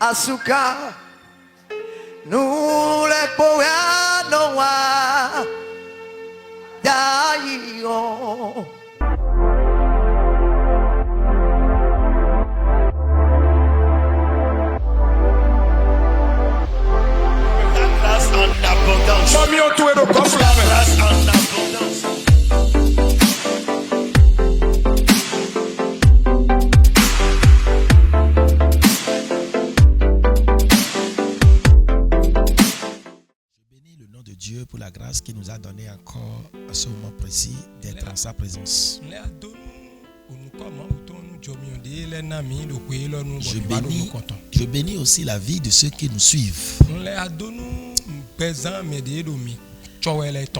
asuka nous les poètes noirs d'ailleurs. Mami, eu tu eres completo. Dieu pour la grâce qu'il nous a donné encore à ce moment précis d'être en sa présence. Je bénis aussi la vie de ceux qui nous suivent.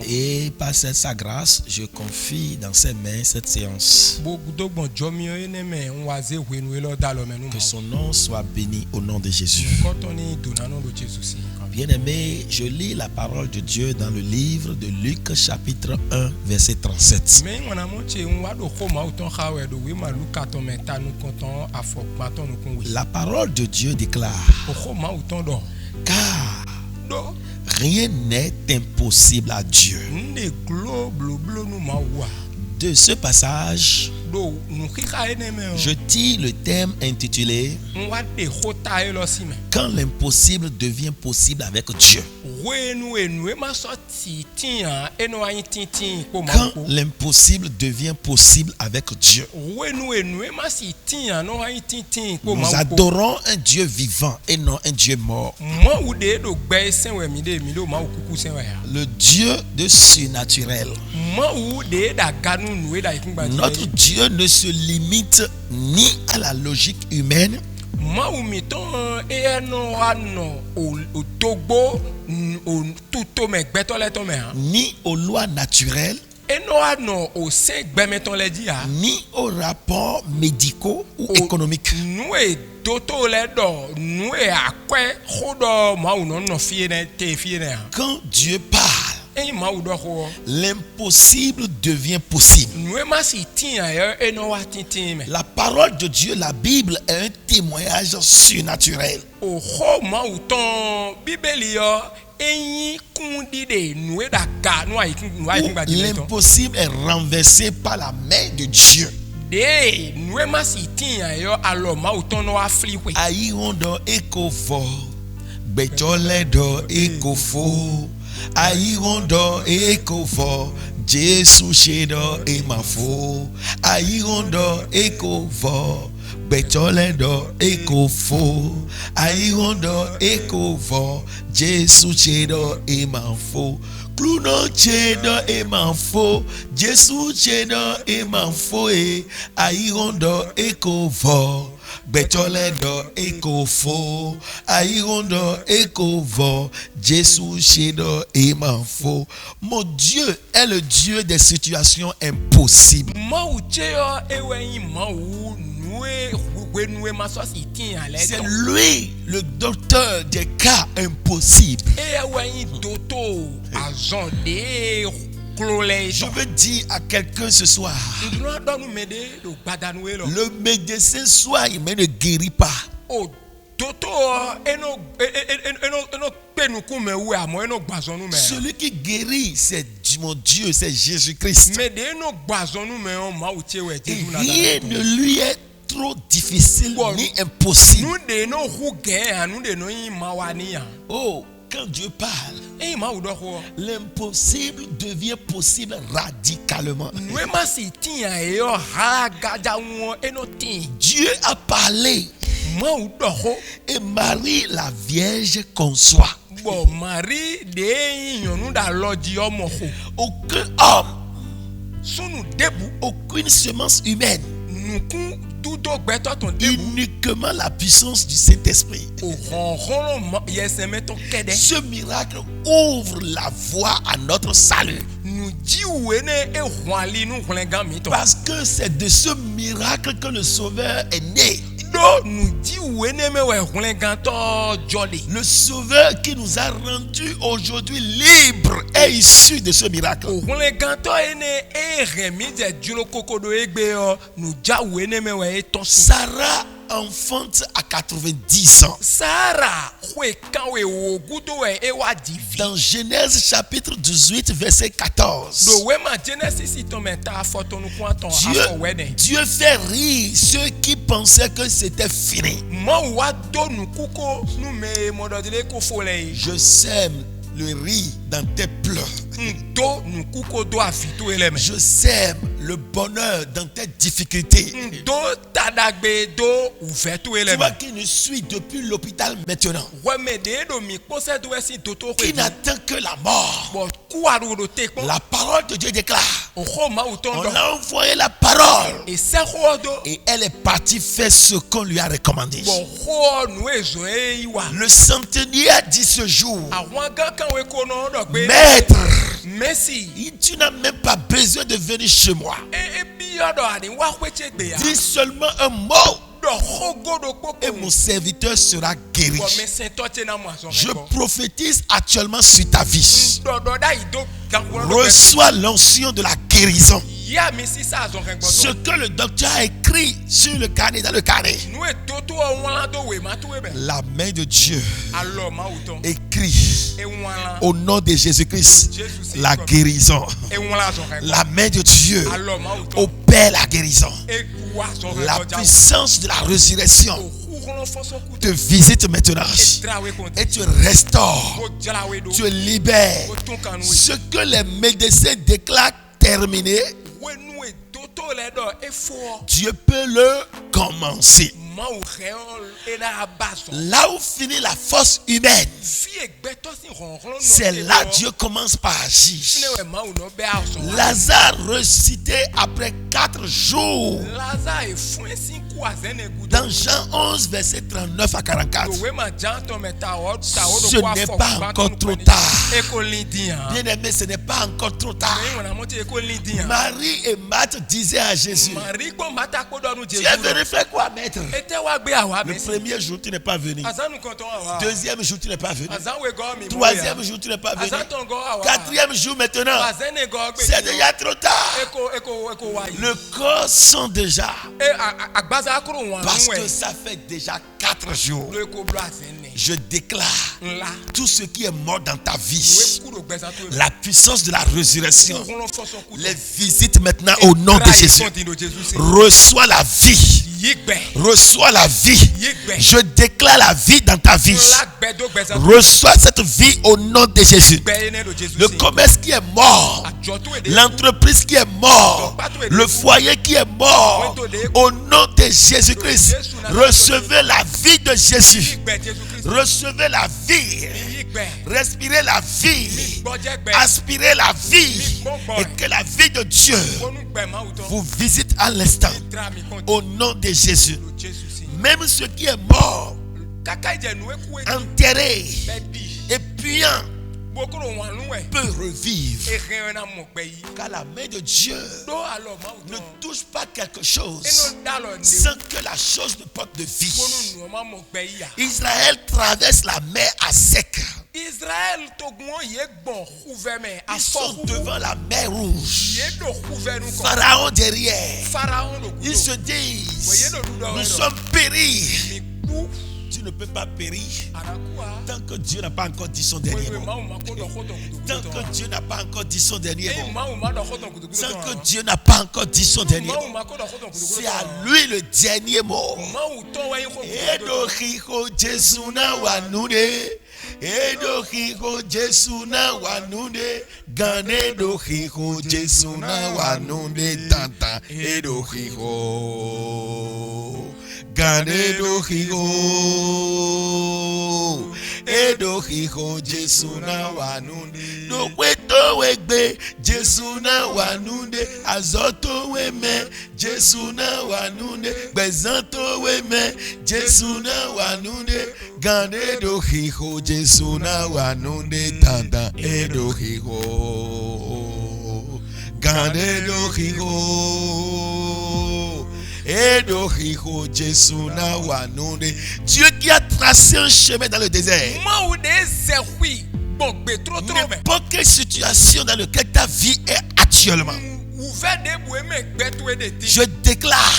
Et par sa grâce, je confie dans ses mains cette séance. Que son nom soit béni au nom de Jésus. Bien-aimé, je lis la parole de Dieu dans le livre de Luc chapitre 1 verset 37. La parole de Dieu déclare: car rien n'est impossible à Dieu. De ce passage, je tire le thème intitulé Quand l'impossible devient possible avec Dieu. Quand l'impossible devient possible avec Dieu. Nous adorons un Dieu vivant et non un Dieu mort. Le Dieu de surnaturel. Notre Dieu ne se limite ni à la logique humaine, ni aux lois naturelles, ni aux rapports médicaux ou économiques. Quand Dieu parle, l'impossible devient possible. La parole de Dieu, la Bible, est un témoignage surnaturel. Où l'impossible est renversé par la main de Dieu. Aïrondo ekofo, betoledo ekofo. Aïrondo ekofo, Jésus chedo emafo. Aïrondo ekofo, betoledo ekofo. Aïrondo ekofo, Jésus chedo emafo. Cluno chedo emafo, Jésus chedo emafo. Aïrondo ekofo, betoledo ekofo. Aïrondo ekofo, Jésus chedo emafo. Mon Dieu est le Dieu des situations impossibles. C'est lui le docteur des cas impossibles. Je veux dire à quelqu'un ce soir, le médecin soit il ne guérit pas. Celui qui guérit, c'est mon Dieu, c'est Jésus-Christ. Et rien ne lui est trop difficile ni impossible. Oh, quand Dieu parle, l'impossible devient possible radicalement. Dieu a parlé et Marie la Vierge conçoit. Aucun homme, aucune semence humaine, uniquement la puissance du Saint-Esprit. Ce miracle ouvre la voie à notre salut. Parce que c'est de ce miracle que le Sauveur est né. Le Sauveur qui nous a rendus aujourd'hui libres est issu de ce miracle. Sarah enfante à 90 ans. Sarah we kanwe wo gudo e wa divi. Dans Genèse chapitre 18 verset 14. Do we ma Genesis to meta photo nu kwanton after wedding. Dieu fait rire ceux qui pensaient que c'était fini. Mo wa do nu kuko nu me mododile ko fole. Je sème le rire dans tes pleurs. Do nu kuko do afito eleme. Je sème le bonheur dans tes difficultés. Do tadagbe do ouvertu Tu eleme. vois qui nous suit depuis l'hôpital maintenant. We me de do mi pose do esi toto Qui n'attend que la mort. Bo ku aru do te kon. La parole de Dieu déclare. O ho ma uton On do. a envoyé la parole. E se ho do. Et elle est partie faire ce qu'on lui a recommandé. Bo ho nu ezo e iwa. Le centenier a dit ce jour, Àwọn gan kan we ko no do pe. Maître, Messi. tu n'as même pas besoin de venir chez moi. E bi yodo ani wa kweche gbe ya. Dis seulement un mot Do ho godo poko. et mon serviteur sera guéri. Bo me se toche na mo aso. Je prophétise actuellement sur ta vie. Do da ido kan wo. Reçois l'onction de la guérison. Ya mi si sa aso kan Ce gbodo. que le docteur a écrit sur le carnet, dans le carnet. Nu e toto won do we ma to we be. La main de Dieu Alo ma uton. écrit E won la. au nom de Jésus-Christ la guérison. E won la aso kan. La main de Dieu Alo ma uton. opère la guérison. E wa aso kan. La puissance de la résurrection Ou foso ku te visite maintenant trawe kon. et te restaure. Ko jala we do. Tu libères. Ko ton kan we. Ce que les médecins déclarent terminé, We nu e toto le do e fo. Dieu peut le commencer. Ma ou reol e na baso. Là où finit la force humaine, Fi e gbeto si ronron no. c'est là Dieu commence par agir. Ne we ma ou no be aso. Lazare ressuscité après 4 jours. Lazare e fun si ku azene gudo. Dans Jean 11, verset 39 à 44. Do we ma janto meta o ta o do Ce kwa n'est fo. pas encore trop tard. E ko lindian. Bien aimé, ce n'est pas encore trop tard. E wona mo te e ko lindian. Marie et Marthe disaient à Jésus, Marie ko mata ko do nu tu Jésus. es venu faire quoi, maître? Ete wa gbe awa Le be. premier jour, tu n'es pas venu. Azanu konton awa. Deuxième jour, tu n'es pas venu. Azan we go mi. Troisième jour, tu n'es pas venu. Azan ton go awa. Quatrième jour maintenant, Azene go gbe. c'est déjà trop tard. Eko wa yi. Le corps sent déjà. E agbaza akuru wọn Parce nwe. que ça fait déjà 4 jours. Lo eko blo azene. Je déclare Nla. tout ce qui est mort dans ta We vie. kuro gbesa to. La puissance de la résurrection Ron foso ku. les visite maintenant au nom de Jésus. Reçois la vie. Yigbe. Reçois la vie. Yigbe. Je déclare la vie dans ta vie. La gbedo gbesa to. Reçois cette vie au nom de Jésus. Gbe ene do Jésus. Le commerce qui est mort, Ajo to e de. l'entreprise qui est mort, le foyer qui est mort, au nom de Jésus-Christ, recevez la vie de Jésus. Yigbe Jésus Christ. Recevez la vie. Yigbe. Respirez la vie. Boje gbe. Aspirez la vie. Et que la vie de Dieu Konu gbe ma uton. vous visite à l'instant. Tra mi kon. Au nom de Jésus. Do Jésus si. Même ceux qui est mort, Kaka je nu e ku e. enterré Be di. et puant Bokuro wọn nu e. peut revivre. E ren na mo gbe yi. Car la main de Dieu Do alo ma ne uton. touche pas quelque chose Eno dalo de. sans que la chose ne porte de vie. Konu nu ma mo gbe yi ya. Israël traverse la mer à sec. Israël togun ye gbon kuve me Ils afọ sont devant la mer rouge. ye do kuve nu ko Pharaon derrière. Pharaon do Ils kudo se disent, Voyez le loup nous d'or. sommes péris. ni ku Tu ne peux pas périr anakuwa tant que Dieu n'a pas encore dit son dernier wewe mot. ma uma ko do koto Tant kudo que Dieu n'a pas encore dit son dernier e mot. ma uma do koto kudo Tant que kudo Dieu n'a pas encore dit son dernier ma mot. uma ko do koto kudo C'est à lui le dernier mot. ma u to wa ko Edo hijo Jesu na wanune. Edo hijo Jesu na wanune. Gane do hijo Jesu na wanune. Tanta edo hijo. Gane do hijo. Edo hijo Jesu na wanune. No weto wegbe Jesu na wanune. Azoto weme Jesu na wanune. Bezanto weme Jesu na wanune. Gane do hijo Jesu na wanune. Tanda edo hijo. Gane do hijo. Edo hijo Jesu na wanune. Dieu qui a tracé un chemin dans le désert. ma u de se hui bon gbe tro tro me N'importe quelle situation dans laquelle ta vie est actuellement. u Je déclare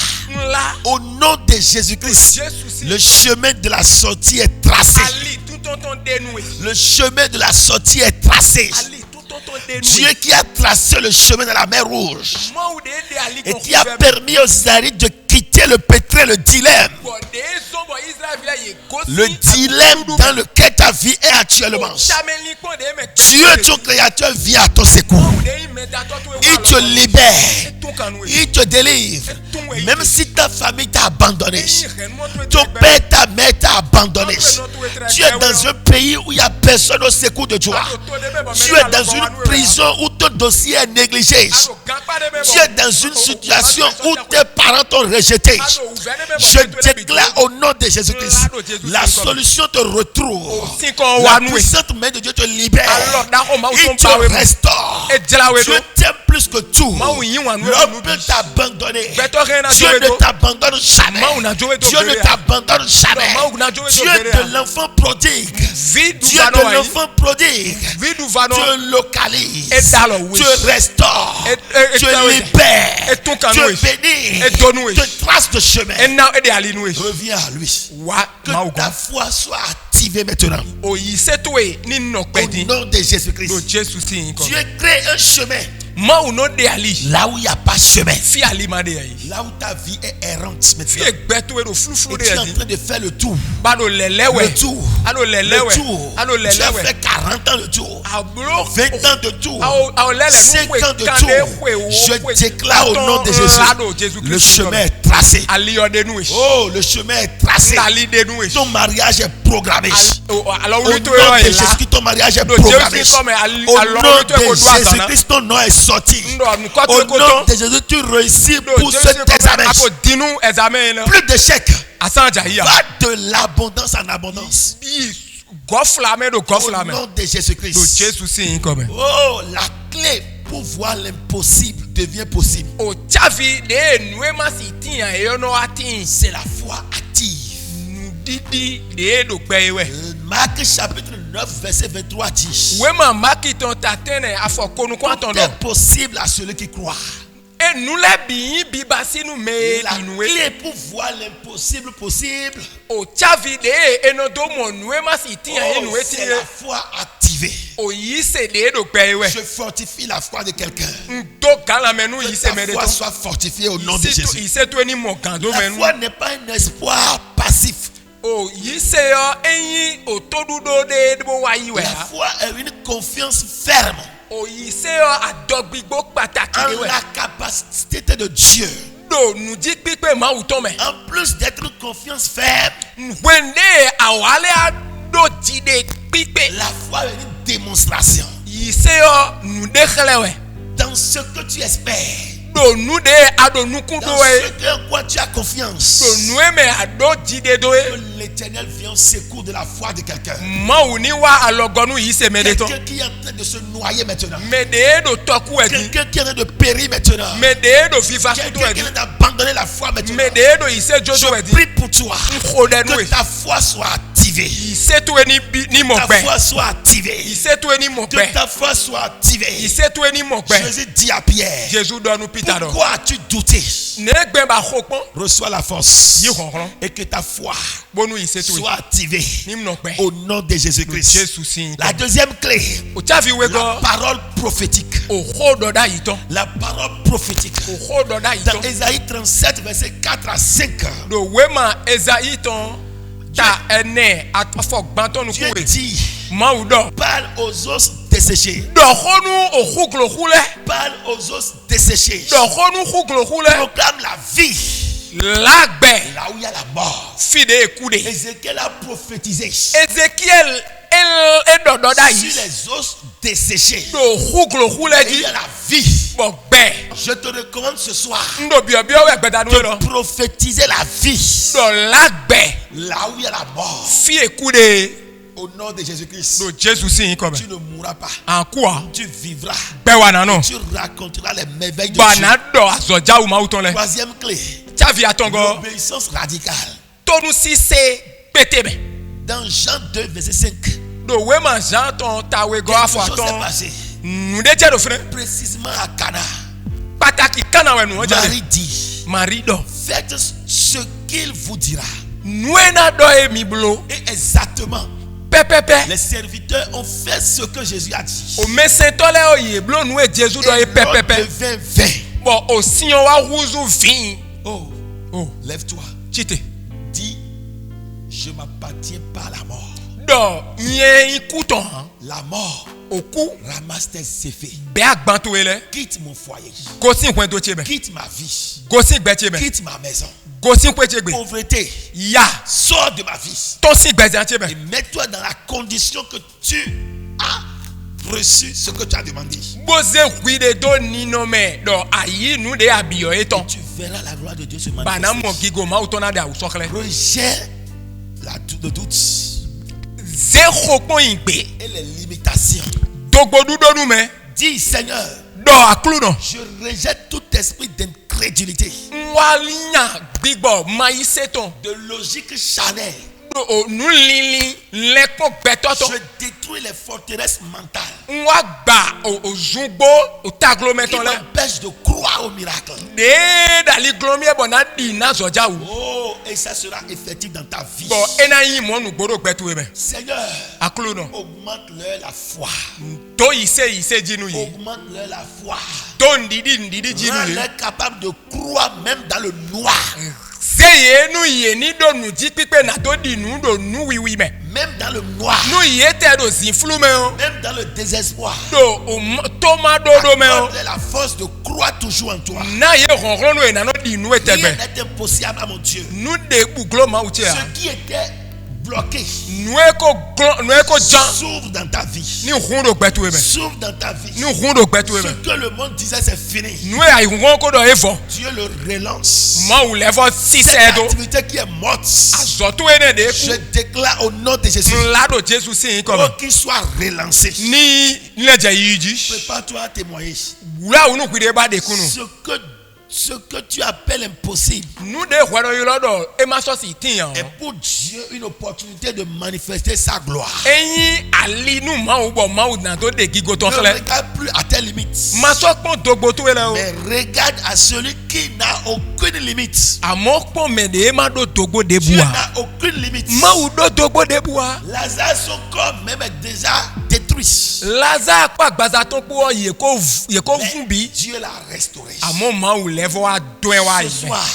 au nom de Jésus-Christ, le chemin de la sortie est tracé. Le chemin de la sortie est tracé. Dieu qui a tracé le chemin dans la mer Rouge et qui a permis aux Israélites de quitter le pétrin, le dilemme. Le dilemme dans lequel ta vie est actuellement. Dieu, ton créateur, vient à ton secours. Il te libère. Il te délivre. Même si ta famille t'a abandonné, ton père, ta mère t'a abandonné. Tu es dans un pays où il n'y a personne au secours de toi. Tu es dans une prison où ton dossier est négligé. Tu es dans une situation où tes parents t'ont rejeté. Je déclare au nom de Jésus-Christ, la solution te retrouve. La puissante main de Dieu te libère. Il te restaure. Dieu t'aime plus que tout. L'homme peut t'abandonner. Dieu ne t'abandonne jamais. Dieu ne t'abandonne jamais. Dieu de l'enfant prodigue. Dieu de l'enfant prodigue. Te localise. Te restaure. Te libère. Te bénit. Te trace de chemin. Reviens à lui. Que ta foi soit activée maintenant. Au nom de Jésus-Christ. Dieu crée un chemin. Là où il n'y a pas de chemin. Là où ta vie est errante maintenant. Et tu es en train de faire le tour. Le tour. Le tour. Tu as fait 40 ans de tour. 20 ans de tour. 5 ans de tour. Je déclare au nom de Jésus. Le chemin est tracé. Oh, le chemin est tracé. Ton mariage est programmé. Au nom de Jésus-Christ, ton mariage est programmé. Au nom de Jésus-Christ, ton nom est sorti. Au nom de Jésus, tu réussis pour cet examen. Plus d'échecs. Va de l'abondance en abondance. Au nom de Jésus-Christ. Oh, la clé pour voir l'impossible devient possible. C'est la foi active. Marc chapitre 9 verset 23 dit: tout est possible à celui qui croit. La clé pour voir l'impossible possible, c'est la foi activée. Je fortifie la foi de quelqu'un. Que ta foi soit fortifiée au nom de Jésus. La foi n'est pas un espoir passif. La foi est une confiance ferme en la capacité de Dieu. En plus d'être une confiance ferme, la foi est une démonstration dans ce que tu espères, dans ce en quoi tu as confiance. Que l'Éternel vient au secours de la foi de quelqu'un. Quelqu'un qui est en train de se noyer maintenant. Quelqu'un qui est en train de périr maintenant. Quelqu'un qui est en train d'abandonner la foi maintenant. Je prie pour toi. Que ta foi soit activée. Ta foi soit activée. Que ta foi soit activée. Jésus dit à Pierre: pourquoi as-tu douté? Reçois la force et que ta foi soit activée au nom de Jésus-Christ. La deuxième clé, la parole prophétique. La parole prophétique. Dans Ésaïe 37 verset 4 à 5. Dieu dit: parle aux os desséchés. Parle aux os desséchés. Proclame la vie. Là où il y a la mort. Ézéchiel a prophétisé sur les os desséchés. Il y a la vie. Je te recommande ce soir de prophétiser la vie. Là où il y a la mort. Au nom de Jésus-Christ, tu ne mourras pas. Tu vivras. Tu raconteras les merveilles de Dieu. Troisième clé, l'obéissance radicale. Dans Jean 2 verset 5, quelque chose s'est passé. Précisément à Cana. pataki kana wenu Marie dit, marido faites ce qu'il vous dira. nuena do emiblo Et exactement, pepepe les serviteurs ont fait ce que Jésus a dit. o mesentole o yeblo nu e Jésus do e Et l'eau pepepe devint vin. bon o sion wa ruzu vin Oh, oh lève-toi. chite Dis, je m'appartiens pas à la mort. do yen ikuton La mort oku ramasse tes effets. be agbanto ele Quitte mon foyer. gosin kwen do chebe Quitte ma vie. gosin gbe chebe Quitte ma maison. gosin kwen chebe Pauvreté. ya Sors de ma vie. ton si gbe jan chebe Et mets-toi dans la condition que tu as reçu ce que tu as demandé. boze kwide do nino me do ayi nu de abiyo eton Tu verras la gloire de Dieu se bana mo manifester. gigo ma utona de awusokle Rejette le doute zero pon igbe et les limitations. dogbodu do nu me Dis, Seigneur, do akluno je rejette tout esprit d'incrédulité, nwalinya gbigbo mayi seton de logique charnelle. do o nu lili lepo gbetoto Je détruis les forteresses mentales nwa gba o zungbo o taglometon qui le m'empêchent de croire au miracle. de dali glomie bona di na zoja wu Oh, et ça sera effectif dans ta vie. bo ena yi mo nu gboro gbetu ebe Seigneur, akluno augmente-leur la foi. to ise jinu yi Augmente-leur la foi. to ndidi jinu yi Rends-les capables de croire même dans le noir. seye nu ye ni do nu ji pipe na to di nu do nu wiwi me Même dans le noir. nu ye te do zinflu me o Même dans le désespoir. do o toma do do me o Accorde-leur la force de croire toujours en toi. na ye ronron nu e na no di nu Rien etegbe n'est impossible à mon Dieu. nu de buglo ma uche a Ce qui était bloqué nu eko jan s'ouvre dans ta vie. ni hun do gbetu ebe S'ouvre dans ta vie. ni hun do gbetu Ce ebe que le monde disait c'est fini. nu e ai hun ko do evo Dieu le relance. ma u levo sise Cette do activité qui est morte, azotu ene de je ku déclare au nom de Jésus la do Jésus sin ko oh, qu'il soit relancé. ni leje yiji Prépare-toi à témoigner. wura unu kwide ba de kunu Ce que tu appelles impossible nu de hwero yi lodo e ma so si tin yan est pour Dieu une opportunité de manifester sa gloire. eyin ali nu ma u bo ma u na to de gigo ton Ne kle regarde plus à tes limites, ma so pon dogbo tu ele o mais regarde à celui qui n'a aucune limite. amo pon me de ma do dogbo de Dieu bua n'a aucune limite. ma u do dogbo de bua Lazare, son corps même est déjà détruit. Lazare pa gbaza ton po ye ko Mais fun bi Dieu l'a restauré. amo ma u levo a doen wa Ce yi soir,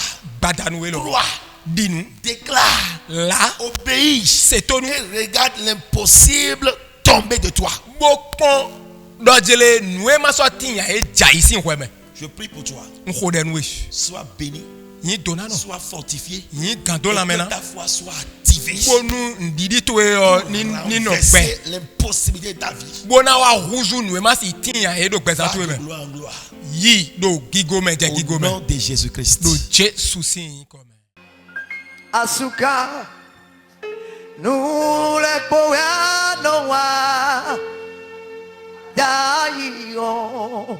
badanu we lo crois, dinu déclare, la obéis c'est tonu et regarde l'impossible tomber de toi. bo pon dojele nu e ma so tin ya e ja isi hweme Je prie pour toi. nko de nu Sois béni, yin donano sois fortifié. yin gando la Et mena que ta foi soit activée. bonu ndidi to e o ni no gbe Renverser l'impossibilité de ta vie. bona wa huzu nu e ma si tin ya e do gbe Va sa to e de me gloire en gloire. yi do gigo me je Au gigo me nom de Jésus-Christ. do Jésus sin ko me Asuka nule poya no wa dai o